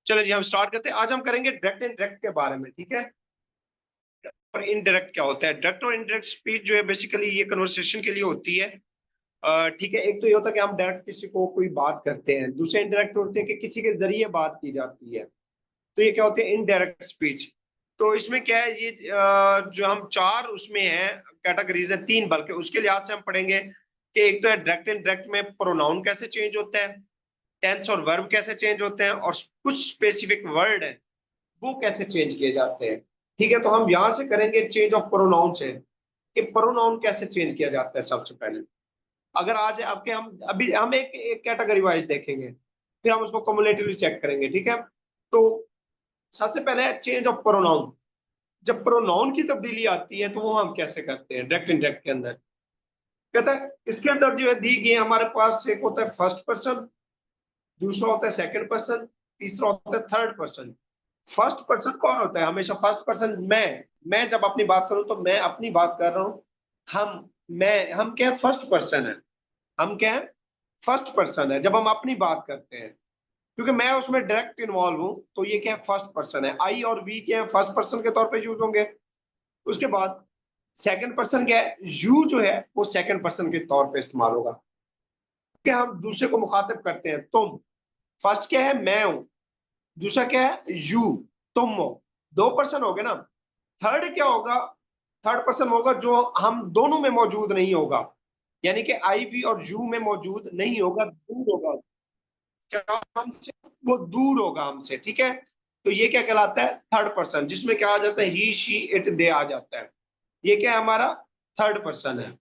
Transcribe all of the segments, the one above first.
चलो जी हम स्टार्ट करते हैं। आज हम करेंगे डायरेक्ट एंड डायरेक्ट के बारे में, ठीक है। और इनडायरेक्ट क्या होता है? डायरेक्ट और इनडायरेक्ट स्पीच जो है बेसिकली ये कन्वर्सेशन के लिए होती है। ठीक है, एक तो ये होता है कि हम डायरेक्ट किसी को कोई बात करते हैं, दूसरे इनडायरेक्ट होते हैं कि किसी के जरिए बात की जाती है। तो ये क्या होते हैं? Indirect speech. तो इसमें क्या है, ये जो हम चार उसमें है कैटेगरीज है, तीन बल्कि, उसके लिहाज से हम पढ़ेंगे कि एक तो है डायरेक्ट एंड डायरेक्ट में प्रोनाउन कैसे चेंज होता है, टेंस और वर्ब कैसे चेंज होते हैं, और कुछ स्पेसिफिक वर्ड है वो कैसे चेंज किए जाते हैं। ठीक है, तो हम यहां से करेंगे चेंज ऑफ प्रोनाउन से, कि प्रोनाउन कैसे चेंज किया जाता है सबसे पहले। अगर आज आपके हम अभी हम एक कैटेगरी वाइज देखेंगे, फिर हम उसको कम्युलेटिवली चेक करेंगे, ठीक है। तो सबसे पहले है चेंज ऑफ प्रोनाउन। जब प्रोनाउन की तब्दीली आती है तो वो हम कैसे करते हैं डायरेक्ट इनडायरेक्ट के अंदर। कहता है इसके अंदर जो है दी गई है हमारे पास, एक होता है फर्स्ट पर्सन, दूसरा होता है सेकंड पर्सन, तीसरा होता है थर्ड पर्सन। फर्स्ट पर्सन कौन होता है? हमेशा फर्स्ट पर्सन मैं जब अपनी बात करूं तो मैं अपनी बात कर रहा हूं। हम क्या है? फर्स्ट पर्सन है। हम क्या है? फर्स्ट पर्सन है जब हम अपनी बात करते हैं, क्योंकि मैं उसमें डायरेक्ट इन्वॉल्व हूं। तो ये क्या है? फर्स्ट पर्सन है। आई और वी क्या है? फर्स्ट पर्सन के तौर पे यूज होंगे। उसके बाद सेकंड पर्सन क्या है? यू जो है वो सेकंड पर्सन के तौर पे इस्तेमाल होगा, कि हम दूसरे को मुखातिब करते हैं तुम। फर्स्ट क्या है? मैं हूं। दूसरा क्या है? यू, तुम हो। दो पर्सन हो गए ना। थर्ड क्या होगा? थर्ड पर्सन होगा जो हम दोनों में मौजूद नहीं होगा, यानी कि आई वी और यू में मौजूद नहीं होगा, दूर होगा। क्या हमसे? वो दूर होगा हमसे, ठीक है। तो ये क्या कहलाता है? थर्ड पर्सन, जिसमें क्या आ जाता है? ही शी इट दे आ जाता है। ये क्या है? हमारा थर्ड पर्सन है।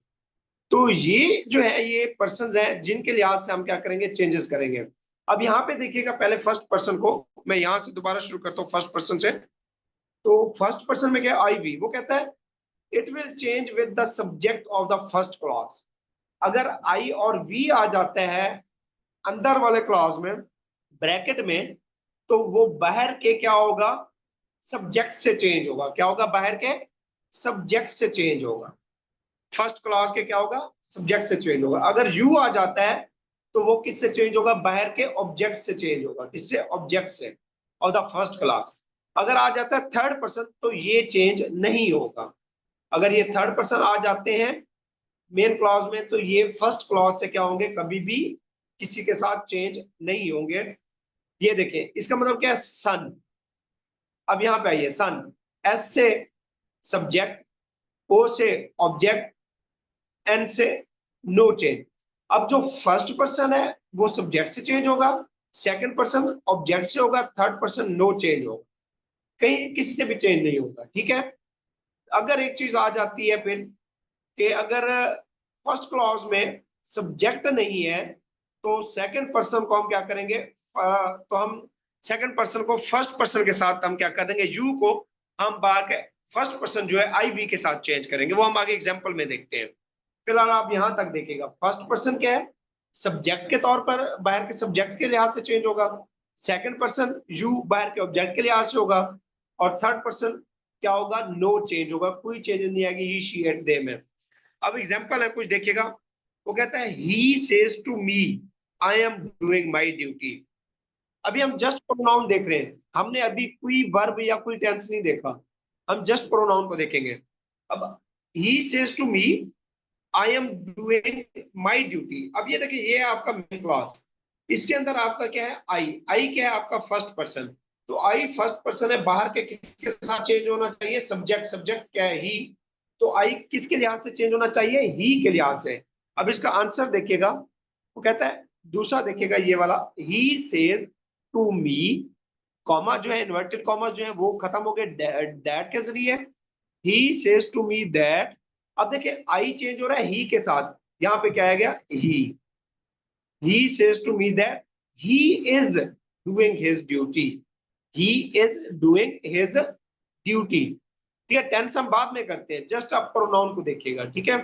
तो ये जो है ये पर्सन है जिनके लिहाज से हम क्या करेंगे? चेंजेस करेंगे। अब यहाँ पे देखिएगा, पहले फर्स्ट पर्सन को मैं यहाँ से दोबारा शुरू करता हूँ, फर्स्ट पर्सन से। तो फर्स्ट पर्सन में क्या है? आई वी। वो कहता है it will change with the subject of the first clause. अगर आई और वी आ जाता है अंदर वाले क्लॉज में, ब्रैकेट में, तो वो बाहर के क्या होगा? सब्जेक्ट से चेंज होगा। क्या होगा? बाहर के सब्जेक्ट से चेंज होगा। फर्स्ट क्लॉज के क्या होगा? सब्जेक्ट से चेंज होगा। अगर यू आ जाता है तो वो किससे चेंज होगा? बाहर के ऑब्जेक्ट से चेंज होगा। किससे? ऑब्जेक्ट से, और द फर्स्ट क्लॉज। अगर आ जाता है थर्ड पर्सन तो ये चेंज नहीं होगा। अगर ये थर्ड पर्सन आ जाते हैं मेन क्लॉज में तो ये फर्स्ट क्लॉज से क्या होंगे? कभी भी किसी के साथ चेंज नहीं होंगे। ये देखें, इसका मतलब क्या है? सन। अब यहां पे आइए, सन। एस से सब्जेक्ट, ओ से ऑब्जेक्ट, एन से नो चेंज। अब जो फर्स्ट पर्सन है वो सब्जेक्ट से चेंज होगा, सेकंड पर्सन ऑब्जेक्ट से होगा, थर्ड पर्सन नो चेंज होगा, कहीं किसी से भी चेंज नहीं होगा, ठीक है। अगर एक चीज आ जाती है फिर, कि अगर फर्स्ट क्लॉज में सब्जेक्ट नहीं है तो सेकंड पर्सन को हम क्या करेंगे? तो हम सेकंड पर्सन को फर्स्ट पर्सन के साथ हम क्या कर देंगे? यू को हम बाहर के फर्स्ट पर्सन जो है आई वी के साथ चेंज करेंगे। वो हम आगे एग्जांपल में देखते हैं। फिलहाल आप यहां तक देखिएगा, फर्स्ट पर्सन क्या है? सब्जेक्ट के तौर पर बाहर के सब्जेक्ट के लिहाज से चेंज होगा। सेकंड पर्सन यू बाहर के ऑब्जेक्ट के लिहाज से होगा। और थर्ड पर्सन क्या होगा? नो चेंज होगा, कोई चेंज नहीं आएगी ही शी एट दे में। अब एग्जांपल है कुछ, देखिएगा। वो कहता है he says to me I am doing my duty. अभी हम जस्ट प्रोनाउन देख रहे हैं, हमने अभी कोई वर्ब या कोई टेंस नहीं देखा। हम जस्ट प्रोनाउन को देखेंगे। अब he says to me I am doing my duty. अब ये देखिए, ये है आपका मेन क्लॉज। इसके अंदर आपका क्या है? आई। आई क्या है? आपका फर्स्ट पर्सन। तो आई फर्स्ट पर्सन है, बाहर के किसके साथ चेंज होना चाहिए? सब्जेक्ट। सब्जेक्ट क्या है? ही। तो आई किसके लिहाज से चेंज होना चाहिए? ही के लिहाज से। अब इसका आंसर देखिएगा, वो कहता है, दूसरा देखिएगा ये वाला, he says to me, comma जो है, इन्वर्टेड कॉमा जो है वो खत्म हो गए दैट के जरिए। He says to me that. अब देखिए आई चेंज हो रहा है ही के साथ, यहां पे क्या आ गया? He says to me that he is doing his duty. He is doing his duty. ठीक है, टेंस हम बाद में करते हैं, जस्ट आप प्रोनाउन को देखिएगा, ठीक है।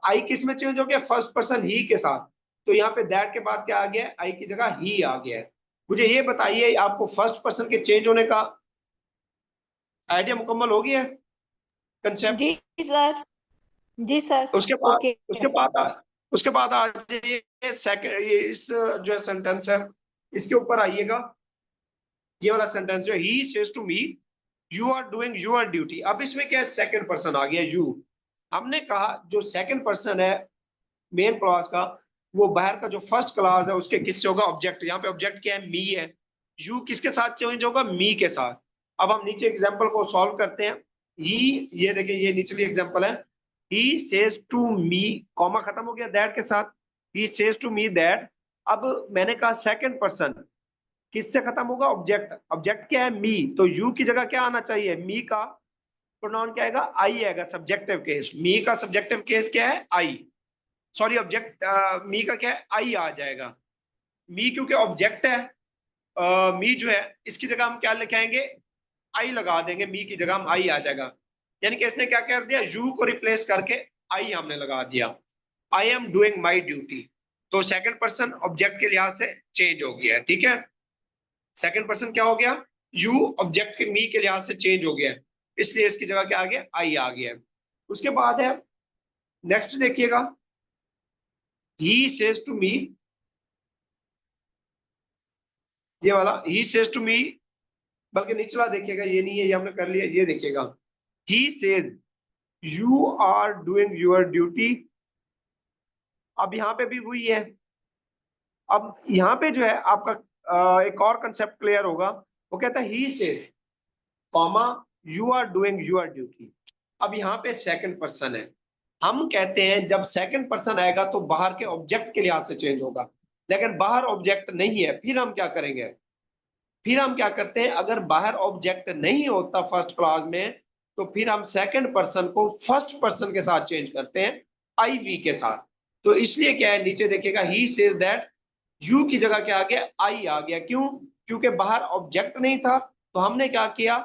आई किस में चेंज हो गया? फर्स्ट पर्सन ही के साथ। तो यहाँ पे दैट के बाद क्या आ गया? आई की जगह ही आ गया है। मुझे ये बताइए, आपको फर्स्ट पर्सन के चेंज होने का आइडिया मुकम्मल हो गया है, कंसेप्ट? जी सर। जी सर। उसके बाद ओके। उसके बाद उसके बाद आ जाइए सेकंड, ये इस जो है सेंटेंस है इसके ऊपर आइएगा। ये वाला सेंटेंस जो he says to me you are doing your duty. अब इसमें क्या है, सेकंड पर्सन आ गया यू। हमने कहा जो सेकंड पर्सन है मेन क्लॉज का, वो बाहर का जो फर्स्ट क्लॉज है उसके किससे होगा, ऑब्जेक्ट। यहाँ पे ऑब्जेक्ट क्या है, मी है। यू किसके साथ चेंज होगा, मी के साथ। अब हम नीचे एग्जांपल को सॉल्व करते हैं। ही, ये देखिए ये निचली एग्जांपल है, he says to me, comma खत्म हो गया दैट के साथ, he says to me that. अब मैंने कहा सेकंड पर्सन किससे खत्म होगा, ऑब्जेक्ट। ऑब्जेक्ट क्या है, मी, तो यू की जगह क्या आना चाहिए, मी का प्रोनाउन क्या आएगा, आई आएगा, सब्जेक्टिव केस। मी का सब्जेक्टिव केस क्या है, आई। सॉरी ऑब्जेक्ट, मी का क्या है, आई आ जाएगा। मी क्योंकि ऑब्जेक्ट है, मी जो है इसकी जगह हम क्या लिखाएंगे, आई लगा देंगे, मी की जगह हम आई आ जाएगा। यानी कि इसने क्या कर दिया, यू को रिप्लेस करके आई हमने लगा दिया। आई एम डूइंग माई ड्यूटी। तो सेकंड पर्सन ऑब्जेक्ट के लिहाज से चेंज हो गया है, ठीक है। सेकंड पर्सन क्या हो गया, यू ऑब्जेक्ट के मी के लिहाज से चेंज हो गया है, इसलिए इसकी जगह क्या आ गया, आई आ गया है। उसके बाद है नेक्स्ट देखिएगा, ही सेज टू मी, ये वाला ही सेज टू मी, बल्कि निचला देखिएगा, ये नहीं है, ये हमने कर लिया, ये देखिएगा, he says you are doing your duty. अब यहाँ पे भी वही है। अब यहाँ पे जो है आपका एक और कंसेप्ट क्लियर होगा, वो कहता है he says comma you are doing your duty. अब यहाँ पे सेकंड पर्सन है, हम कहते हैं जब सेकंड पर्सन आएगा तो बाहर के ऑब्जेक्ट के लिहाज से चेंज होगा, लेकिन बाहर ऑब्जेक्ट नहीं है, फिर हम क्या करेंगे, फिर हम क्या करते हैं, अगर बाहर ऑब्जेक्ट नहीं होता फर्स्ट क्लास में, तो फिर हम सेकंड पर्सन को फर्स्ट पर्सन के साथ चेंज करते हैं, आई वी के साथ। तो इसलिए क्या है, नीचे देखिएगा, ही सेज दैट, यू की जगह क्या आ गया, आई आ गया। क्यों, क्योंकि बाहर ऑब्जेक्ट नहीं था, तो हमने क्या किया,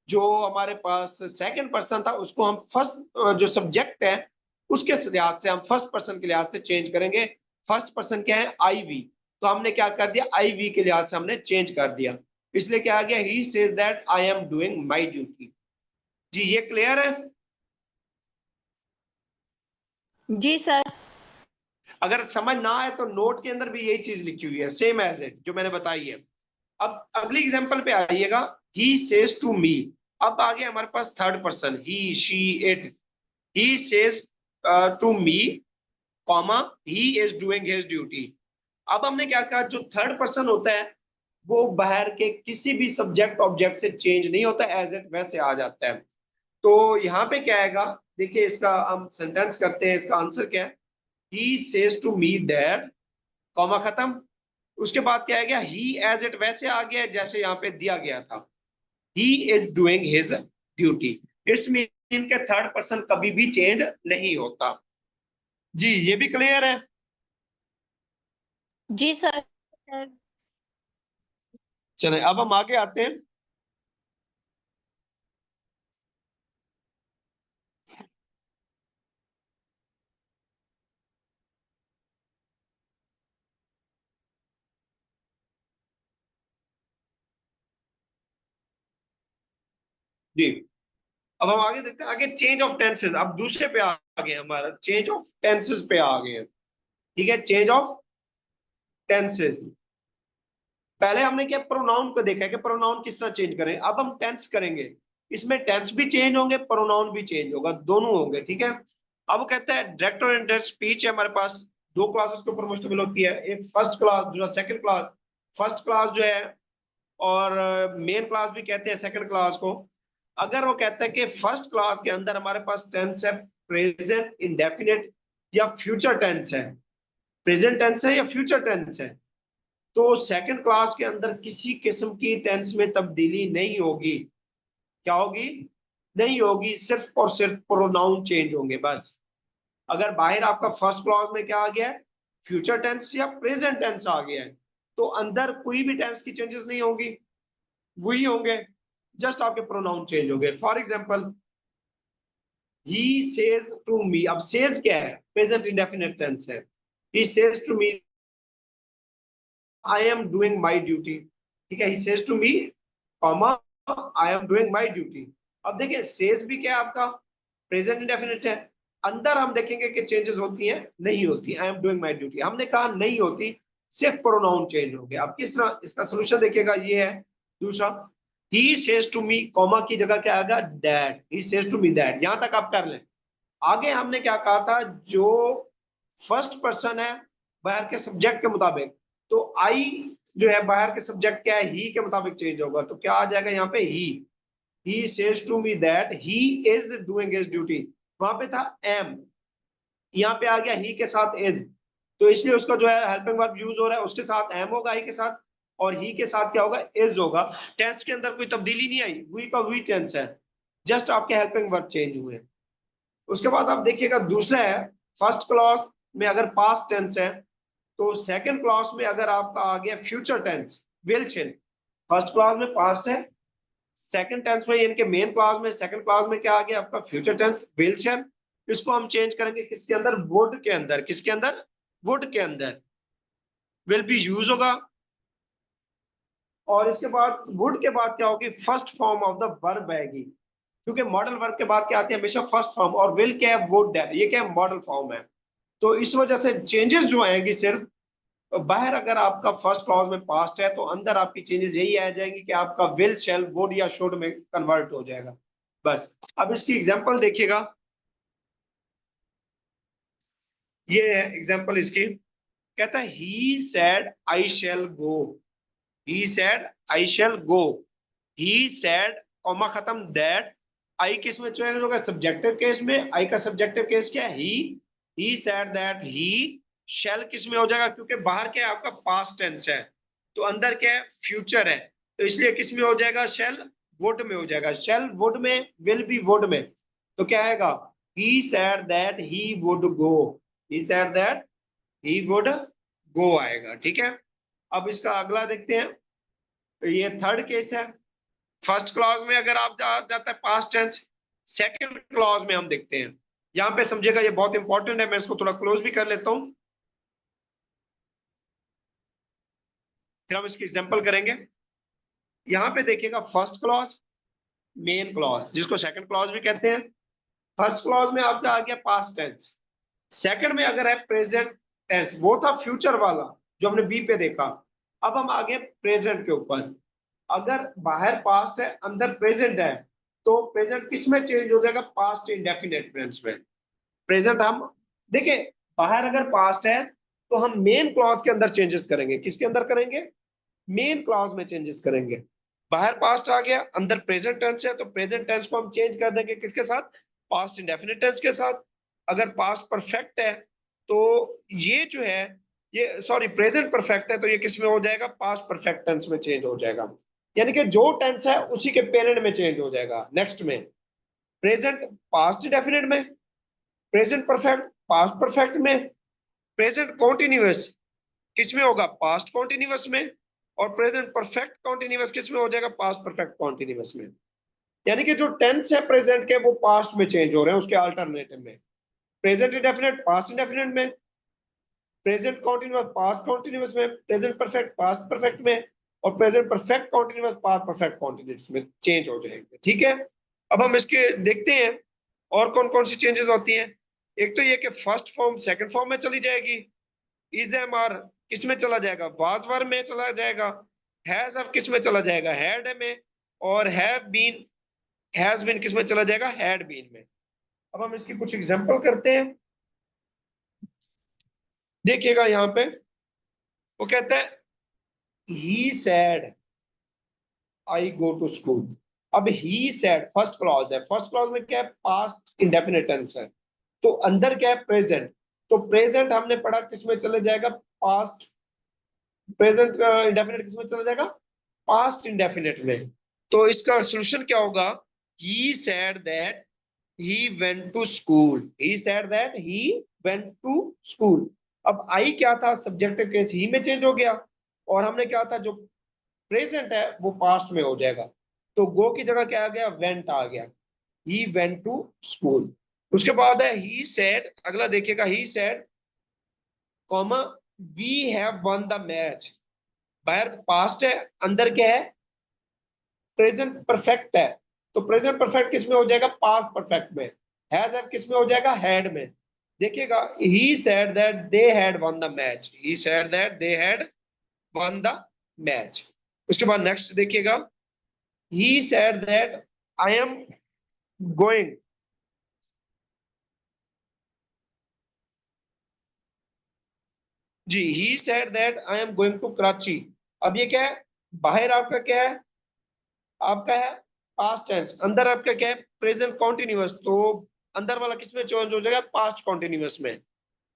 जो हमारे पास सेकंड पर्सन था उसको हम फर्स्ट, जो सब्जेक्ट है उसके लिहाज से, हम फर्स्ट पर्सन के लिहाज से चेंज करेंगे। फर्स्ट पर्सन क्या है, आई वी, तो हमने क्या कर दिया, आई वी के लिहाज से हमने चेंज कर दिया। इसलिए क्या आ गया, he says that I am doing my duty. जी ये क्लियर है। जी सर। अगर समझ ना आए तो नोट के अंदर भी यही चीज लिखी हुई है, सेम एज इट जो मैंने बताई है। अब अगली एग्जांपल पे आइएगा, ही सेज टू मी। अब आ गया हमारे पास third person, he she it. He says to me comma he is doing his duty. अब हमने क्या कहा, जो थर्ड पर्सन होता है वो बाहर के किसी भी सब्जेक्ट ऑब्जेक्ट से चेंज नहीं होता, एज इट वैसे आ जाता है। तो यहाँ पे क्या आएगा, देखिए इसका हम सेंटेंस करते हैं, इसका आंसर क्या है, he says to me that, comma खत्म। उसके बाद क्या आ गया, ही एज इट वैसे आ गया जैसे यहाँ पे दिया गया था, ही is doing his duty. It's mean के थर्ड पर्सन कभी भी चेंज नहीं होता। जी ये भी क्लियर है। जी सर। सर। चले अब हम आगे आते हैं। जी अब हम आगे देखते हैं, आगे चेंज ऑफ टेंसेस। अब दूसरे पे आ गए, हमारा चेंज ऑफ टेंसेस पे आ गए हैं, ठीक है। चेंज ऑफ टेंसेस, पहले हमने क्या प्रोनाउन को देखा है कि प्रोनाउन किस तरह चेंज करें, अब हम टेंस करेंगे। इसमें टेंस भी चेंज होंगे, प्रोनाउन भी चेंज होगा, दोनों होंगे, ठीक है। अब कहता है डायरेक्ट और इनडायरेक्ट स्पीच है हमारे पास, दो क्लासेस के ऊपर मुश्तमिल होती है, एक फर्स्ट क्लास, दूसरा सेकंड क्लास। फर्स्ट क्लास जो है, और मेन क्लास भी कहते हैं सेकंड क्लास को। अगर वो कहता है कि फर्स्ट क्लास के अंदर हमारे पास टेंस है प्रेजेंट इंडेफिनिट या फ्यूचर टेंस है, प्रेजेंट टेंस है या फ्यूचर टेंस है, तो सेकंड क्लास के अंदर किसी किस्म की टेंस में तब्दीली नहीं होगी। क्या होगी, नहीं होगी, सिर्फ और सिर्फ प्रोनाउन चेंज होंगे बस। अगर बाहर आपका फर्स्ट क्लॉज में क्या आ गया है, फ्यूचर टेंस या प्रेजेंट टेंस आ गया है, तो अंदर कोई भी टेंस की चेंजेस नहीं होंगी, वही होंगे, जस्ट आपके प्रोनाउन चेंज होंगे। For example, he says to me, अब सेज क्या है, प्रेजेंट इंडेफिनिट टेंस है। He says to me I am doing my duty, ठीक है। He says to me comma I am doing my duty. अब देखिए says भी क्या है आपका, प्रेजेंट इंडेफिनिट है। अंदर हम देखेंगे कि चेंजेस होती हैं, नहीं होती। आई एम डूइंग माई ड्यूटी हमने कहा नहीं होती, सिर्फ प्रोनाउन चेंज हो गया। अब किस तरह इसका सोल्यूशन देखिएगा, ये है दूसरा he says to me, comma की जगह क्या आएगा, that, he says to me that. यहां तक आप कर लें। आगे हमने क्या कहा था, जो फर्स्ट पर्सन है बाहर के सब्जेक्ट के मुताबिक, तो आई जो है बाहर के सब्जेक्ट क्या है, ही के मुताबिक चेंज होगा। तो क्या आ जाएगा यहाँ पे, he says to me that he is doing his duty. वहां पे था एम, यहाँ पे आ गया ही के साथ इज, तो इसलिए उसका जो है हेल्पिंग वर्ब यूज हो रहा है, उसके साथ एम होगा ही के साथ, और ही के साथ क्या होगा, इज होगा। टेंस के अंदर कोई तब्दीली नहीं आई, वी का वी टेंस है, जस्ट आपके हेल्पिंग वर्ब चेंज हुए। उसके बाद आप देखिएगा दूसरा है, फर्स्ट क्लॉज में अगर पास्ट टेंस है, तो सेकंड क्लॉज में अगर आपका आ गया future tense will shall. First clause में पास्ट है, सेकंड टेंस में यानी कि मेन क्लॉज में, सेकंड क्लॉज में क्या आ गया आपका, फ्यूचर टेंस विल शेल। इसको हम चेंज करेंगे किसके अंदर, वुड के अंदर। किसके अंदर, वुड के अंदर विल बी यूज होगा। और इसके बाद वुड के बाद क्या होगी, first form of the verb आएगी, क्योंकि मॉडल वर्ब के बाद क्या आती है हमेशा फर्स्ट फॉर्म, और विल क्या है, वुड है, ये क्या है, मॉडल फॉर्म है। तो इस वजह से चेंजेस जो आएगी सिर्फ, बाहर अगर आपका फर्स्ट क्लॉज में पास्ट है तो अंदर आपकी चेंजेस यही आ जाएंगी कि आपका विल शेल वुड या शुड में कन्वर्ट हो जाएगा बस। अब इसकी एग्जांपल देखिएगा, ये है एग्जांपल इसकी। कहता है he said I shall go, he said I shall go, he said comma खत्म दैट। आई किस में चेंज होगा, सब्जेक्टिव केस में। आई का सब्जेक्टिव केस क्या है, ही सेड दैट ही। शैल किस में हो जाएगा, क्योंकि बाहर क्या है आपका पास्ट टेंस है, तो अंदर क्या है फ्यूचर है, तो इसलिए किस में हो जाएगा, शैल वुड में हो जाएगा। शैल वुड में, विल बी वुड में, तो क्या आएगा, he said that he would go, he said that he would go आएगा। ठीक है, अब इसका अगला देखते हैं। ये थर्ड केस है, फर्स्ट क्लॉज में अगर आप जाता है पास्ट टेंस, सेकंड क्लॉज में हम देखते हैं। यहां पे समझिएगा ये बहुत इंपॉर्टेंट है, मैं इसको थोड़ा क्लोज भी कर लेता हूं, फिर हम इसकी एग्जांपल करेंगे। यहां पे देखिएगा फर्स्ट क्लॉज, मेन क्लॉज, जिसको सेकंड क्लॉज भी कहते हैं। फर्स्ट क्लॉज में आपका आ गया पास्ट टेंस, सेकंड में अगर है प्रेजेंट टेंस, वो था फ्यूचर वाला जो हमने बी पे देखा। अब हम आगे प्रेजेंट के ऊपर, अगर बाहर पास्ट है अंदर प्रेजेंट है, तो प्रेजेंट किस में चेंज हो जाएगा, पास्ट इंडेफिनिट टेंस में। प्रेजेंट हम देखिए, बाहर अगर पास्ट है तो हम मेन क्लॉज के अंदर चेंजेस करेंगे। किसके अंदर करेंगे, मेन क्लॉज में चेंजेस करेंगे। बाहर पास्ट आ गया, अंदर प्रेजेंट टेंस है, तो प्रेजेंट टेंस को हम चेंज कर देंगे किसके साथ, पास्ट इंडेफिनिट टेंस के साथ। अगर पास्ट परफेक्ट है तो ये जो है, ये सॉरी प्रेजेंट परफेक्ट है तो ये किस में हो जाएगा, पास्ट परफेक्ट टेंस में चेंज हो जाएगा। यानी कि जो टेंस है उसी के पेरेंट में चेंज हो जाएगा। नेक्स्ट में प्रेजेंट पास्ट इंडेफिनिट में, प्रेजेंट परफेक्ट पास्ट परफेक्ट में, प्रेजेंट कॉन्टिन्यूअस किस में होगा, पास्ट कॉन्टिन्यूअस में, और प्रेजेंट परफेक्ट कॉन्टिन्यूअस किस में हो जाएगा, पास्ट परफेक्ट कॉन्टिन्यूअस में। यानी कि जो टेंस है प्रेजेंट के वो पास्ट में चेंज हो रहे हैं उसके अल्टरनेटिव में। प्रेजेंट इंडेफिनिट पास्ट इंडेफिनिट में, प्रेजेंट कॉन्टिन्यूअस पास्ट कॉन्टिन्यूअस में, प्रेजेंट परफेक्ट पास्ट परफेक्ट में, और present perfect continuous past perfect continuous में चेंज हो जाएंगे। ठीक है, अब हम इसके देखते हैं और कौन कौन सी चेंजेस होती हैं। एक तो ये कि फर्स्ट फॉर्म सेकंड फॉर्म में चली जाएगी, इज एम आर किस में चला जाएगा, वाज वर में चला जाएगा, हैज अब किस में चला जाएगा, हैड में, और हैव बीन हैज बीन किस में चला जाएगा, हैड बीन में। अब हम इसकी कुछ एग्जांपल करते हैं। देखिएगा यहाँ पे वो कहता है he said I go to school. अब ही सेड फर्स्ट क्लॉज है, फर्स्ट क्लॉज में क्या है, पास्ट इंडेफिनिट टेंस है, तो अंदर क्या है, प्रेजेंट। तो प्रेजेंट हमने पढ़ा किस में चले जाएगा, पास्ट, प्रेजेंट इंडेफिनिट किस में चला जाएगा, पास्ट इंडेफिनिट में। तो इसका सोल्यूशन क्या होगा, he said that he went to school, he said that he went to school. अब आई क्या था, सब्जेक्टिव केस ही में चेंज हो गया, और हमने क्या था, जो प्रेजेंट है वो पास्ट में हो जाएगा। तो गो की जगह क्या आ गया, वेंट आ गया, ही वेंट टू स्कूल। उसके बाद है ही सेड, अगला देखिएगा, he said comma we have won the match. बाहर पास्ट है, अंदर क्या है, प्रेजेंट परफेक्ट है, तो प्रेजेंट परफेक्ट किस में हो जाएगा, पास्ट परफेक्ट में। हैज हैव किस में हो जाएगा, हैड में। देखिएगा he said that they had one the match, he said that they had one the match. उसके बाद नेक्स्ट देखिएगा, he said that I am going. Ji, he said that I am going to Karachi. अब ये क्या है, बाहर आपका क्या है, आपका है पास्ट टेंस, अंदर आपका क्या है प्रेजेंट कॉन्टिन्यूअस, तो अंदर वाला किसमें चेंज हो जाएगा, पास्ट कॉन्टिन्यूअस में।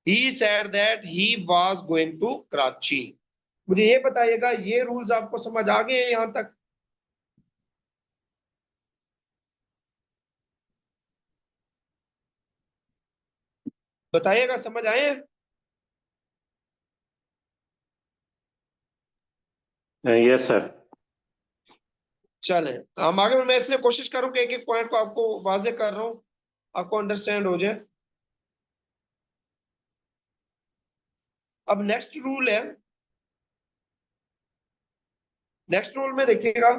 he said that he was going to Karachi। मुझे ये बताइएगा, ये रूल्स आपको समझ आ गए हैं यहां तक? बताइएगा, समझ आए हैं? Yes sir. चलें हम आगे, मैं इसलिए कोशिश करूं कि एक एक पॉइंट को आपको वाजे कर रहा हूं, आपको अंडरस्टैंड हो जाए। अब नेक्स्ट रूल है, नेक्स्ट रूल में देखिएगा,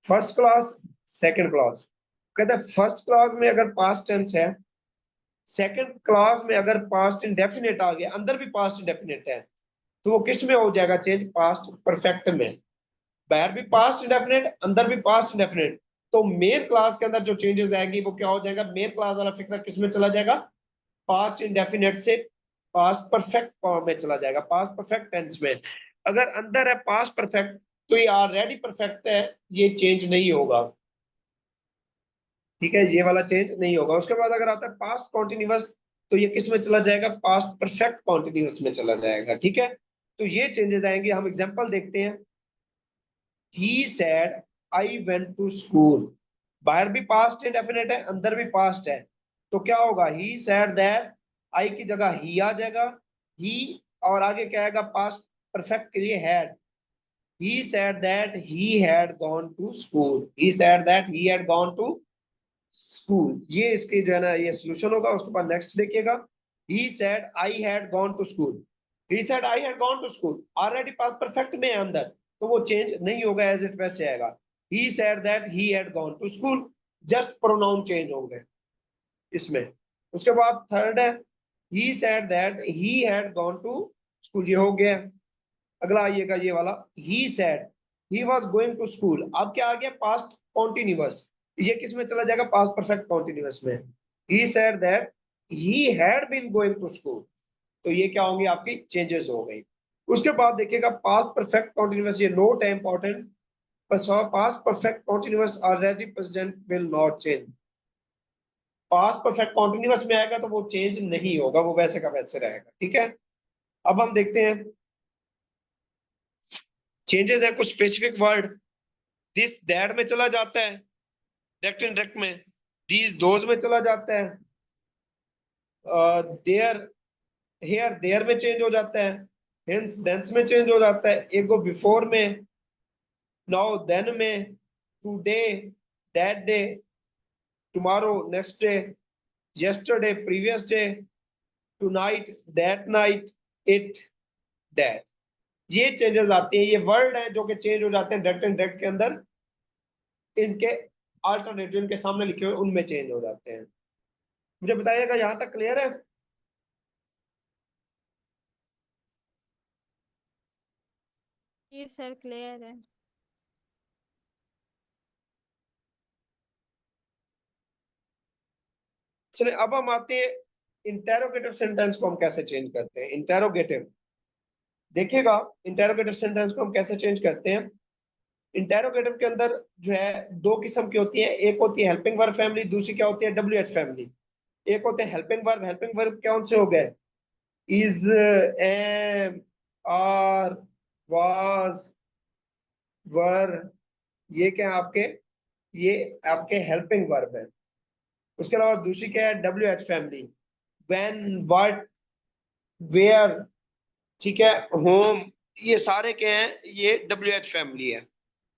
फर्स्ट क्लास सेकंड क्लास। कहते हैं फर्स्ट क्लास में अगर पास्ट टेंस है, सेकंड क्लास में अगर पास्ट इंडेफिनिट आ गया, अंदर भी पास्ट इंडेफिनिट है, तो वो किस में हो जाएगा चेंज, पास्ट परफेक्ट में। बाहर भी पास्ट इंडेफिनिट, अंदर भी पास्ट इंडेफिनिट, तो मेन क्लास के अंदर जो चेंजेस आएगी वो क्या हो जाएगा, मेन क्लास वाला फिक्र किस में चला जाएगा, पास्ट इंडेफिनिट से पास्ट परफेक्ट फॉर्म में चला जाएगा, पास्ट परफेक्ट टेंस में। अगर अंदर है पास्ट परफेक्ट, तो ये ऑलरेडी परफेक्ट है, ये चेंज नहीं होगा। ठीक है, ये वाला चेंज नहीं होगा। उसके बाद अगर आता है पास्ट कॉन्टिन्यूअस, तो ये किस में चला जाएगा, पास्ट परफेक्ट कॉन्टिन्यूअस में चला जाएगा। ठीक है, तो ये चेंजेस आएंगे। हम एग्जांपल देखते हैं। he said I went to school। बाहर भी पास्ट इंडेफिनिट है, अंदर भी पास्ट है, तो क्या होगा, he said that, I की जगह he आ जाएगा, he और आगे क्या आएगा, पास्ट परफेक्ट के लिए had। he said that he had gone to school। he said that he had gone to school. ये इसकी जो है ना ये सोल्यूशन होगा। उसके बाद नेक्स्ट देखिएगा, he said I had gone to school। he said I had gone to school already past perfect में है अंदर, तो वो चेंज नहीं होगा, एज इट वैसे आएगा। he said that he had gone to school, just pronoun change होंगे इसमें। उसके बाद थर्ड है, he said that he had gone to school, ये हो गया। अगला आइएगा ये वाला, he said he was going to school। अब क्या आ गया, पास्ट कॉन्टिन्यूअस, ये किस में चला जाएगा, पास्ट परफेक्ट कॉन्टिन्यूअस में। he said that he had been going to school, तो ये क्या होंगी, आपकी चेंजेस हो गई। उसके बाद देखिएगा पास्ट परफेक्ट कॉन्टिन्यूअस, ये नोट है important, past perfect continuous already present will not change. Past perfect continuous में आएगा तो वो चेंज नहीं होगा, वो वैसे का वैसे रहेगा। ठीक है, अब हम देखते हैं चेंजेस है कुछ स्पेसिफिक वर्ड। दिस दैट में चला जाता है, डायरेक्ट इनडायरेक्ट में। दीज दोज में चला जाता है, देयर हियर देयर में चेंज हो जाता है, हेंस देंस में चेंज हो जाता है, एगो बिफोर में, नाउ देन में, today that day, tomorrow next day, yesterday previous day, tonight that night, it that। ये चेंजेस आती हैं, ये वर्ड हैं जो कि चेंज हो जाते हैं डायरेक्ट एंड डायरेक्ट के अंदर, इनके अल्टरनेटिव इनके सामने लिखे हुए उनमें चेंज हो जाते हैं। मुझे बताइएगा यहां तक क्लियर है? जी सर, क्लियर है। चलिए अब हम आते हैं इंटेरोगेटिव सेंटेंस को हम कैसे चेंज करते हैं। इंटेरोगेटिव देखिएगा, इंटेरोगेटिव सेंटेंस को हम कैसे चेंज करते हैं। इंटेरोगेटिव के अंदर जो है दो किस्म की होती है, एक होती है हेल्पिंग वर्ब फैमिली, दूसरी क्या होती है, WH फैमिली। एक होते हैं हेल्पिंग वर्ब कौन से हो गए, इज, एम, आर, वाज, वर, ये क्या है आपके, ये आपके हेल्पिंग वर्ब है। उसके अलावा दूसरी क्या है, WH family, when, what, where, ठीक है, होम, ये सारे क्या हैं, ये WH फैमिली है।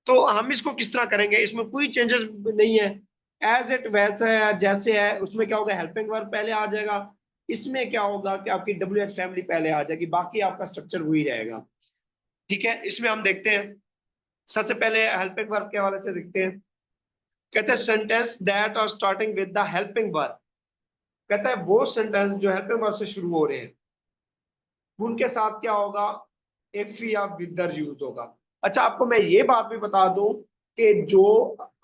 तो हम इसको किस तरह करेंगे, इसमें कोई चेंजेस नहीं है, एज इट वैसा है जैसे है। उसमें क्या होगा, हेल्पिंग वर्ब पहले आ जाएगा, इसमें क्या होगा कि आपकी WH फैमिली पहले आ जाएगी, बाकी आपका स्ट्रक्चर वही रहेगा। ठीक है, इसमें हम देखते हैं, सबसे पहले हेल्पिंग वर्ब के हवाले से देखते हैं। कहते हैं sentence that are starting with the helping verb. कहता है वो सेंटेंस जो हेल्पिंग वर्ब से शुरू हो रहे हैं उनके साथ क्या होगा, इफ या विद यूज होगा। अच्छा, आपको मैं ये बात भी बता दूं कि जो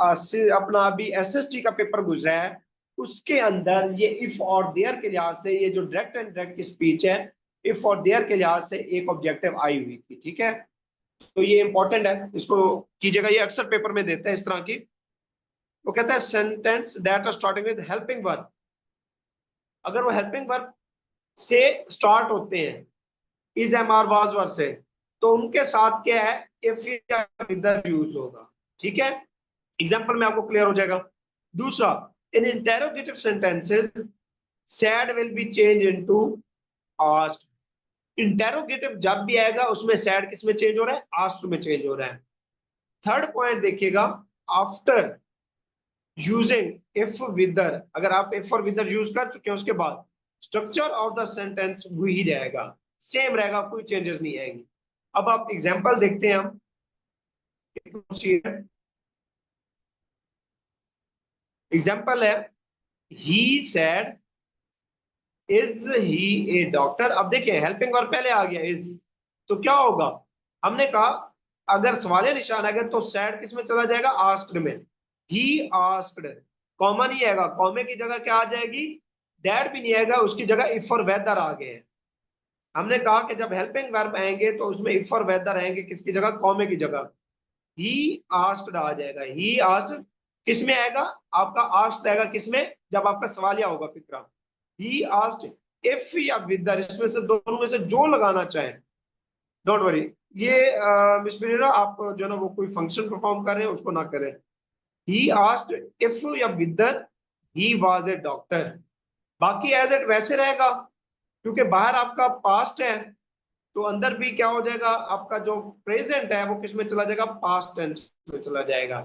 अपना अभी एसएसटी का पेपर गुजरा है उसके अंदर ये इफ और देयर के लिहाज से, ये जो डायरेक्ट एंड डायरेक्ट की स्पीच है, इफ और देयर के लिहाज से एक ऑब्जेक्टिव आई हुई थी। ठीक है, तो ये इंपॉर्टेंट है, इसको कीजिएगा, ये अक्सर पेपर में देते हैं इस तरह की। वो कहता है sentence that are starting with helping verb, अगर वो हेल्पिंग वर्ब से स्टार्ट होते हैं, is am are was verb से, तो उनके साथ क्या है, इफ या विद यूज होगा। ठीक है, एग्जांपल में आपको क्लियर हो जाएगा। दूसरा, in interrogative sentences said will be change into asked. Interrogative जब भी आएगा उसमें सैड किस में चेंज हो रहा है, आस्क्ड में चेंज हो रहा है। थर्ड पॉइंट देखिएगा, आफ्टर यूजिंग इफ विदर, अगर आप इफ और विदर यूज कर चुके हैं उसके बाद स्ट्रक्चर ऑफ द सेंटेंस वही रहेगा, सेम रहेगा, कोई चेंजेस नहीं आएंगे। अब आप एग्जांपल देखते हैं हम, एग्जांपल है he said is he A doctor. अब देखिए हेल्पिंग वर्ब पहले आ गया इज, तो क्या होगा, हमने कहा अगर सवालिया निशान आ गया तो सैड किस में चला जाएगा, आस्क्ड में। ही आस्क्ड, कॉमा नहीं आएगा, कॉमे की जगह क्या आ जाएगी, दैट भी नहीं आएगा, उसकी जगह इफ और वेदर आ गए। हमने कहा कि जब हेल्पिंग वर्ब आएंगे तो उसमें इफ और वेदर आएंगे किसकी जगह, कॉमे की जगह। ही आस्क्ड आ जाएगा, ही आस्क्ड किस में आएगा, आपका आस्क्ड आएगा किस में, जब आपका सवालिया होगा फिक्रा। ही आस्क्ड इफ या विदर, इसमें से दोनों में से जो लगाना चाहे, डोंट वरी। ये मिस मिनेरा आप जो है ना वो कोई फंक्शन परफॉर्म कर रहे हैं उसको ना करें। ही आस्क्ड इफ या विदर ही वाज ए डॉक्टर, बाकी एज इट वैसे रहेगा, क्योंकि बाहर आपका पास्ट है तो अंदर भी क्या हो जाएगा, आपका जो प्रेजेंट है वो किस में चला जाएगा, पास्ट टेंस में चला जाएगा।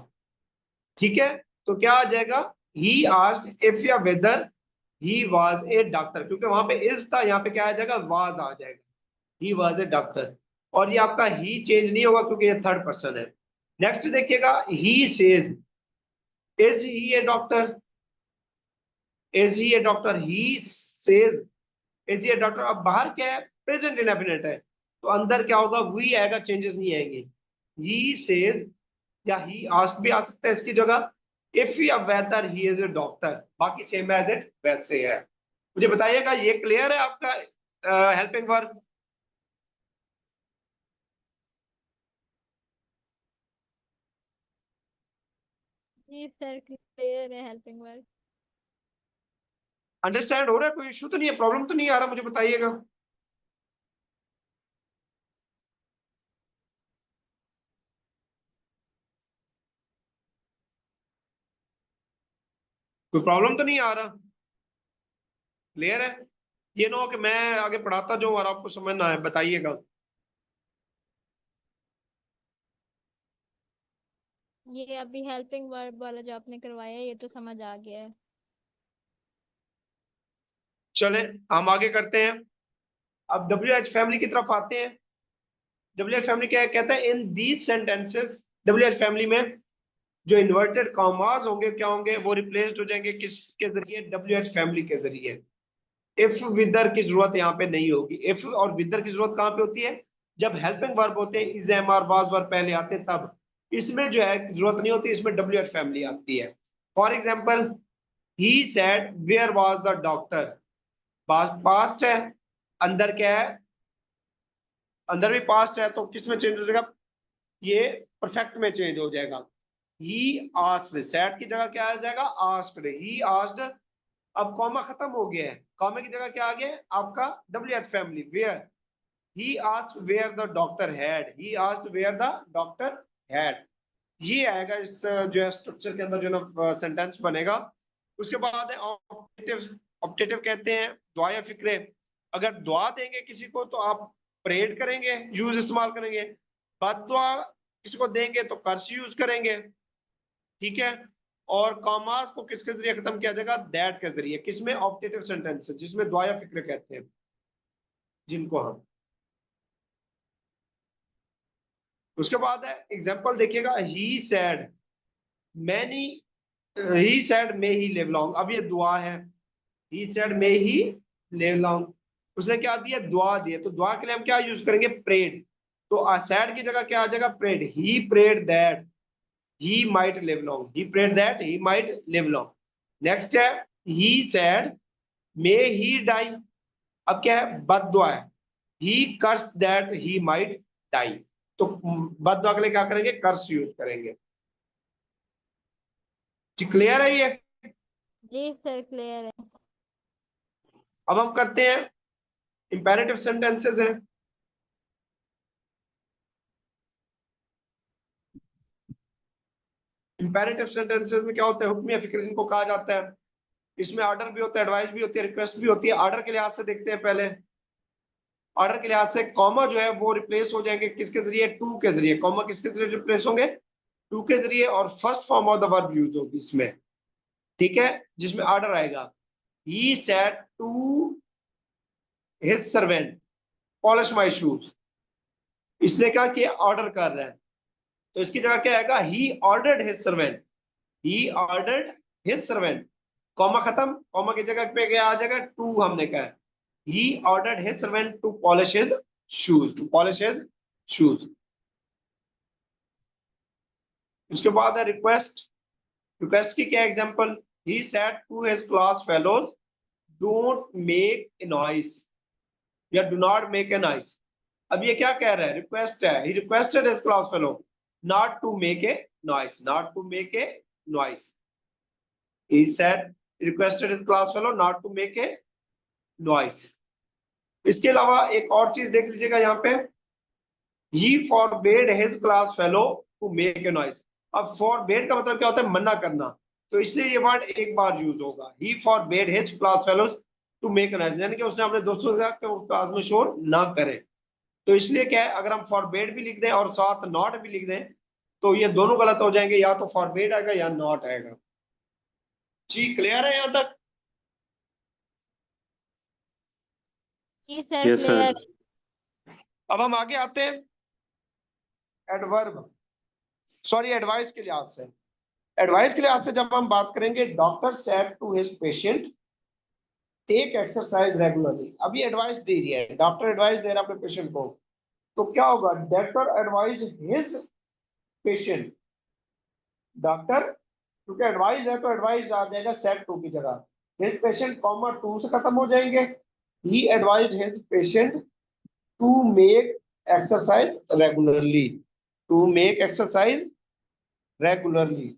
ठीक है, तो क्या आ जाएगा, ही आस्क्ड इफ या weather he was a doctor, क्योंकि वहां पे इज था, यहाँ पे क्या आ जाएगा, वाज आ जाएगा, ही वाज ए डॉक्टर। और ये आपका ही चेंज नहीं होगा क्योंकि ये थर्ड पर्सन है। नेक्स्ट देखिएगा, he says is he A doctor, is he A doctor, he says is he A doctor. अब बाहर क्या है, प्रेजेंट इंडेफिनिट है, तो अंदर क्या होगा, वी आएगा, चेंजेस नहीं आएंगे। ही सेज या ही आस्क भी आ सकता है इसकी जगह, इफ या weather he is a doctor, बाकी सेम एज इट वैसे है। मुझे बताइएगा ये क्लियर है आपका हेल्पिंग वर्ब। जी सर क्लियर है हेल्पिंग वर्ब। अंडरस्टैंड हो रहा है, कोई इशू तो नहीं है, प्रॉब्लम तो नहीं आ रहा, मुझे बताइएगा। कोई प्रॉब्लम तो नहीं आ रहा, क्लियर है। ये ना हो कि मैं आगे पढ़ाता जाऊं और आपको समझ ना आए, बताइएगा। ये अभी हेल्पिंग वर्ब वाला जो आपने करवाया है ये तो समझ आ गया है। चले हम आगे करते हैं, अब डब्ल्यू एच फैमिली की तरफ आते हैं। डब्ल्यू एच फैमिली क्या है, कहता है in these sentences, W H family में जो इन्वर्टेड कॉमास होंगे क्या होंगे, वो रिप्लेस्ड हो जाएंगे किसके जरिए, डब्ल्यू एच फैमिली के जरिए। इफ विदर की जरूरत यहाँ पे नहीं होगी, इफ और विदर की जरूरत कहाँ पे होती है, जब हेल्पिंग वर्ब होते हैं, is am are was verb पहले आते हैं तब, इसमें जो है जरूरत नहीं होती, इसमें डब्ल्यू एच फैमिली आती है। For example, he said where was the doctor, past है, अंदर क्या है, अंदर भी पास्ट है, तो किस में चेंज हो जाएगा, ये परफेक्ट में चेंज हो जाएगा। ही आस्क्ड, सेड की जगह क्या आ जाएगा, आस्क्ड, ही आस्क्ड। अब कॉमा खत्म हो गया है, कॉमा की जगह क्या आ गया है आपका, W H family, where. He asked where the doctor had, he asked where the doctor had. ये आएगा इस जो है स्ट्रक्चर के अंदर जो ना सेंटेंस बनेगा। उसके बाद है ऑप्टेटिव। ऑप्टेटिव कहते हैं दुआ या फिक्रे, अगर दुआ देंगे किसी को तो आप प्रेड करेंगे, यूज इस्तेमाल करेंगे, बददुआ किसी को देंगे तो कर्स यूज करेंगे। ठीक है, और कॉमास को किसके जरिए खत्म किया जाएगा, दैट के जरिए, किसमें, ऑप्टेटिव सेंटेंस जिसमें दुआ या फिक्रे कहते हैं जिनको हम। उसके बाद है एग्जाम्पल देखिएगा, he said many, he said may he live long, अब ये दुआ है, he said may he live long, उसने क्या दिया, दुआ दिया, तो दुआ के लिए हम क्या यूज करेंगे, प्रेड। तो सैड की जगह क्या आ जाएगा, prayed, he prayed that he might live long, he prayed that he might live long. Next है he said may he die, अब क्या है, बद दुआ है, he cursed that he might die, तो बद दुआ के लिए क्या करेंगे, कर्स यूज करेंगे। क्लियर है ये? जी सर क्लियर है। अब हम करते हैं इंपेरेटिव सेंटेंसेस हैं। इंपेरेटिव सेंटेंसेस में क्या होता है, हुक्म या फिक्र जिनको कहा जाता है। इसमें ऑर्डर भी होता है, एडवाइस भी होती है, रिक्वेस्ट भी होती है। ऑर्डर के लिहाज से देखते हैं पहले। ऑर्डर के लिहाज से कॉमा जो है वो रिप्लेस हो जाएंगे किसके जरिए, टू के जरिए। कॉमा किसके जरिए रिप्लेस होंगे, टू के जरिए, और first form of the verb use होगी इसमें, ठीक है, जिसमें ऑर्डर आएगा। He said to his servant polish my shoes, इसने कहा कि ऑर्डर कर रहे हैं, तो इसकी जगह क्या आएगा, he ordered his servant, he ordered his servant. Comma खत्म, कॉमा की जगह पे क्या आ जाएगा, टू हमने कहा है। he ordered his servant to polish his shoes, to polish his shoes। उसके बाद है रिक्वेस्ट। रिक्वेस्ट की क्या example, he said to his class fellows don't make a noise, या do not make a noise। अब ये क्या कह रहा है, रिक्वेस्ट है, he requested his class fellow not to make a noise, not to make a noise। he said, he requested his class fellow not to make a noise। इसके अलावा एक और चीज देख लीजिएगा यहाँ पे, he forbade his class fellow to make a noise। अब forbade का मतलब क्या होता है, मना करना, तो इसलिए ये वर्ड एक बार यूज होगा, he forbade his class fellows to make a noise, यानी कि उसने अपने दोस्तों के साथ क्लास में शोर ना करे। तो इसलिए क्या है, अगर हम forbade भी लिख दें और साथ not भी लिख दें तो ये दोनों गलत हो जाएंगे, या तो forbade आएगा या not आएगा। जी क्लियर है यहाँ तक? जी सर यस सर। क्लियर। अब हम आगे आते हैं एडवर्ब, सॉरी एडवाइस के लिहाज से। एडवाइस के लिहाज से जब हम बात करेंगे, doctor said to his patient take exercise regularly. अभी एडवाइस दे रही है, डॉक्टर एडवाइस दे रहा है अपने पेशेंट को, तो क्या होगा, doctor advise his patient. Doctor, क्योंकि एडवाइस है तो एडवाइस आ जाएगा सेड टू की जगह, हिज पेशेंट कॉमा टू से खत्म हो जाएंगे। He advised his patient to make exercise regularly, to make exercise regularly,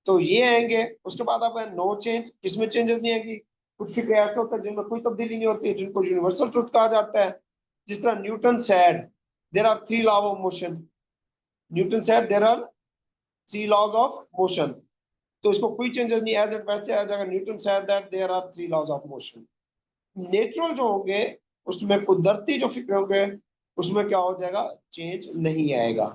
तो ये आएंगे। उसके बाद अब है नो चेंज, इसमें चेंजेस नहीं आएगी। कुछ फिक्र ऐसे होता है जिनमें कोई तब्दीली नहीं होती, जिनको यूनिवर्सल ट्रुथ कहा जाता है। जिस तरह Newton said there are three law of motion, Newton said there are three laws of motion, तो इसको कोई चेंजेस नहीं, एज इट वैसे आ जाएगा। Newton said that there are three laws of motion. Natural जो होंगे उसमें कुदरती जो फिक्र होंगे उसमें क्या हो जाएगा, चेंज नहीं आएगा।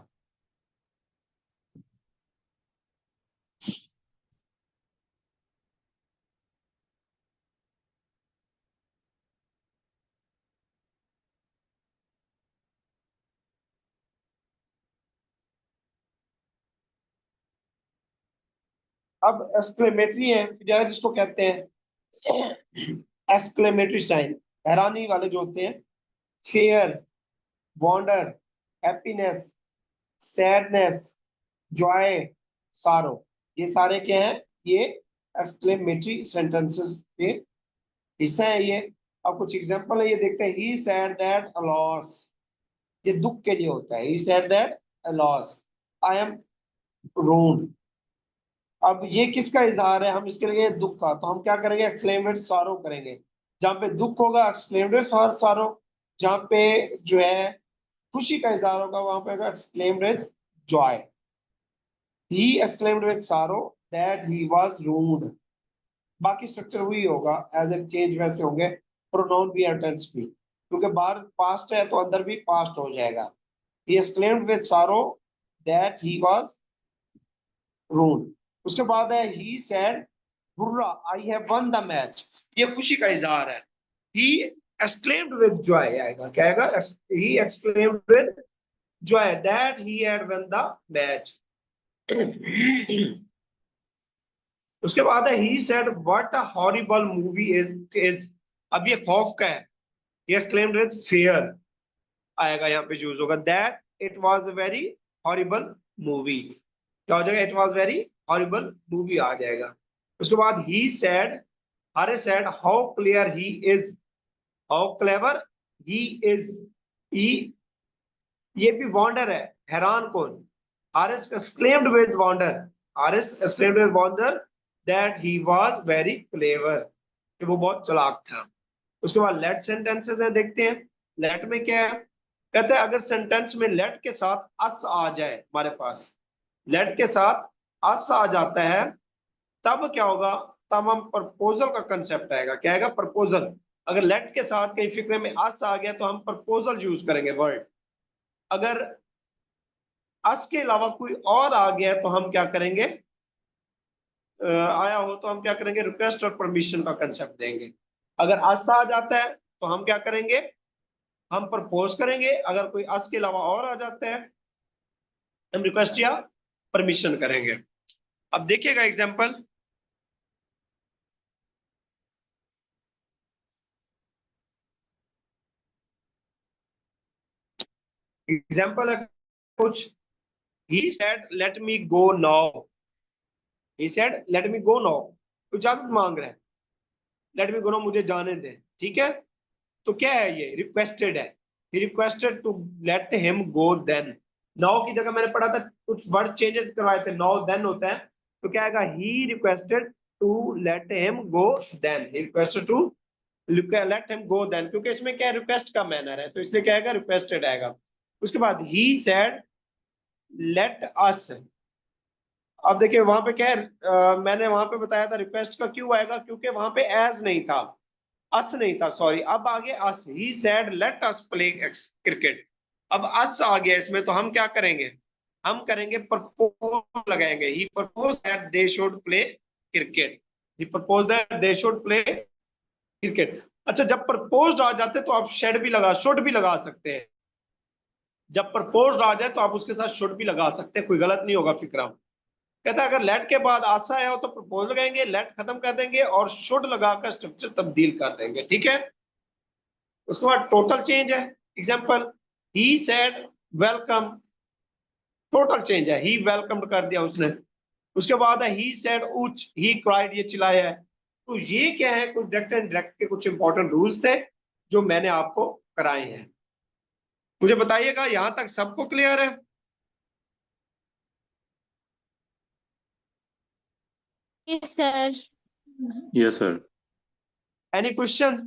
अब एक्सक्लेमेटरी है जिसको कहते हैं एक्सक्लेमेटरी साइन, हैरानी वाले जो होते हैं, fair, wonder, happiness, sadness, Joy, सारो, ये सारे क्या हैं, ये एक्सक्लेमेटरी सेंटेंसेस के हिस्सा है ये। अब कुछ एग्जांपल है, ये देखते हैं। He said that alas, ये दुख के लिए होता है। He said that alas, I am ruined. अब ये किसका इजहार है, हम इसके लिए दुख का, तो हम क्या करेंगे, एक्सक्लेम विद सॉरो करेंगे। जहाँ पे दुख होगा एक्सक्लेम विद सॉरो, जहाँ पे जो है खुशी का इजहार होगा वहां पे exclaim with joy. He exclaimed with sorrow that he was rude. बाकी स्ट्रक्चर वही होगा, एज ए चेंज वैसे होंगे, प्रोनाउन भी और टेंस भी, क्योंकि बाहर पास्ट है तो अंदर भी पास्ट हो जाएगा। He exclaimed with sorrow that he was rude. उसके बाद है he said hurrah I have won the match, ये खुशी का इजहार है। ही एक्सक्लेम्ड विद जॉय आएगा, क्या आएगा, ही exclaimed with Joy that he had one the match. उसके बाद है he said what a horrible movie is, अब ये खौफ का है, ही एक्सक्लेम्ड विद फियर आएगा, यहाँ पे यूज होगा that it was a very horrible movie. क्या हो जाएगा, it was very horrible movie आ जाएगा। उसके बाद ही सेड, हरे said how clear he is, how clever he is. He, ये भी वॉन्डर है, हैरान कौन, Harris exclaimed with wonder, Harris exclaimed with wonder that he was very clever, कि वो बहुत चालाक था। उसके बाद लेट सेंटेंसेस है, देखते हैं लेट में क्या है। कहते हैं अगर सेंटेंस में लेट के साथ अस आ जाए, हमारे पास लेट के साथ अस आ जाता है, तब क्या होगा, तब हम प्रपोजल का कंसेप्ट आएगा। क्या आएगा, प्रपोजल। अगर लेट के साथ कहीं फिक्रे में अस आ गया तो हम प्रपोजल यूज करेंगे वर्ड। अगर अस के अलावा कोई और आ गया तो हम क्या करेंगे, आया हो तो हम क्या करेंगे, रिक्वेस्ट और परमिशन का कंसेप्ट देंगे। अगर अस आ जाता है तो हम क्या करेंगे, हम प्रपोज करेंगे। अगर कोई अस के अलावा और आ जाता है, हम रिक्वेस्ट या परमिशन करेंगे। अब देखिएगा एग्जांपल, एग्जांपल है कुछ, ही said let me go now, ही said let me go now, इजाजत मांग रहे हैं, लेट मी गो नाउ, मुझे जाने दें, ठीक है। तो क्या है, ये रिक्वेस्टेड है, he requested to let him go then. Now की जगह मैंने पढ़ा था कुछ वर्ड चेंजेस करवाए थे, नाउ देन होता है, तो क्या आएगा, he requested to let him go then, he requested to let him go then, क्योंकि इसमें क्या है, रिक्वेस्ट का मैनर है, तो इसलिए क्या आएगा, रिक्वेस्टेड आएगा। उसके बाद ही सेड लेट अस। अब देखिए वहां पे क्या है, मैंने वहां पे बताया था रिक्वेस्ट का क्यों आएगा, क्योंकि वहां पे एज नहीं था, अस नहीं था, सॉरी। अब आगे us, he said let us play cricket. अब अस आ गया इसमें, तो हम क्या करेंगे, हम करेंगे प्रपोज लगाएंगे, he propose that they should play cricket, he propose that they should play cricket. अच्छा, जब प्रपोज आ जाते तो आप शेड भी लगा, शुड भी लगा सकते हैं। जब प्रपोज आ जाए तो आप उसके साथ शुड भी लगा सकते हैं, कोई गलत नहीं होगा फिक्रा। कहता है अगर लेट के बाद आशा है हो तो प्रपोज लगाएंगे, लेट खत्म कर देंगे और शुड लगाकर स्ट्रक्चर तब्दील कर देंगे, ठीक है। उसके बाद टोटल चेंज है, example, he said welcome, total change है, ही वेलकम कर दिया उसने। उसके बाद है ही सेड उच, ही क्राइड, ये चिल्लाया है। तो ये क्या है, कुछ डायरेक्ट एंड डायरेक्ट के कुछ इंपॉर्टेंट रूल्स थे जो मैंने आपको कराए हैं। मुझे बताइएगा यहां तक सबको क्लियर है। Yes sir. Yes sir. Any question?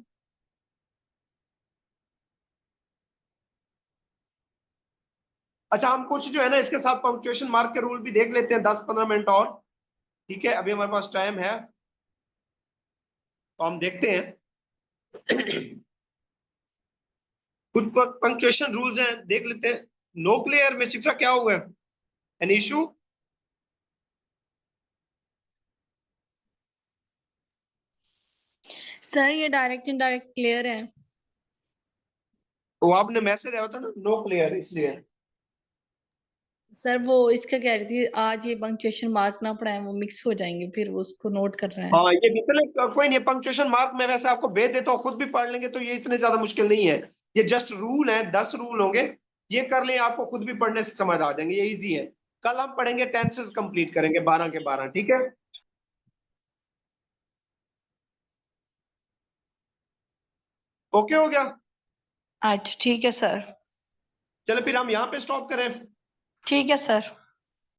अच्छा, हम कुछ जो है ना इसके साथ पंक्चुएशन मार्क के रूल भी देख लेते हैं, 10-15 मिनट और, ठीक है, अभी हमारे पास टाइम है तो हम देखते हैं। कुछ पंक्चुएशन रूल्स हैं, देख लेते हैं। नो क्लियर में सिफ्रा क्या हुआ है, एन इशू? सर ये डायरेक्ट इनडायरेक्ट क्लियर है। वो आपने मैसेज आया था ना नो क्लियर, इसलिए। सर वो इसका कह रही थी आज ये पंक्चुएशन मार्क ना पढ़ाए, वो मिक्स हो जाएंगे, फिर वो उसको नोट कर रहे हैं। हाँ, ये भी चलो कोई नहीं, पंक्चुएशन मार्क में वैसे आपको भेज देता हूँ, खुद भी पढ़ लेंगे तो ये इतने ज्यादा मुश्किल नहीं है। ये जस्ट रूल है, 10 रूल होंगे, ये कर लें, आपको खुद भी पढ़ने से समझ आ जाएंगे, ये इजी है। कल हम पढ़ेंगे टेंसेस कंप्लीट करेंगे 12 के 12, ठीक है। ओके हो गया। अच्छा ठीक है सर। चलो फिर हम यहाँ पे स्टॉप करें। ठीक है सर।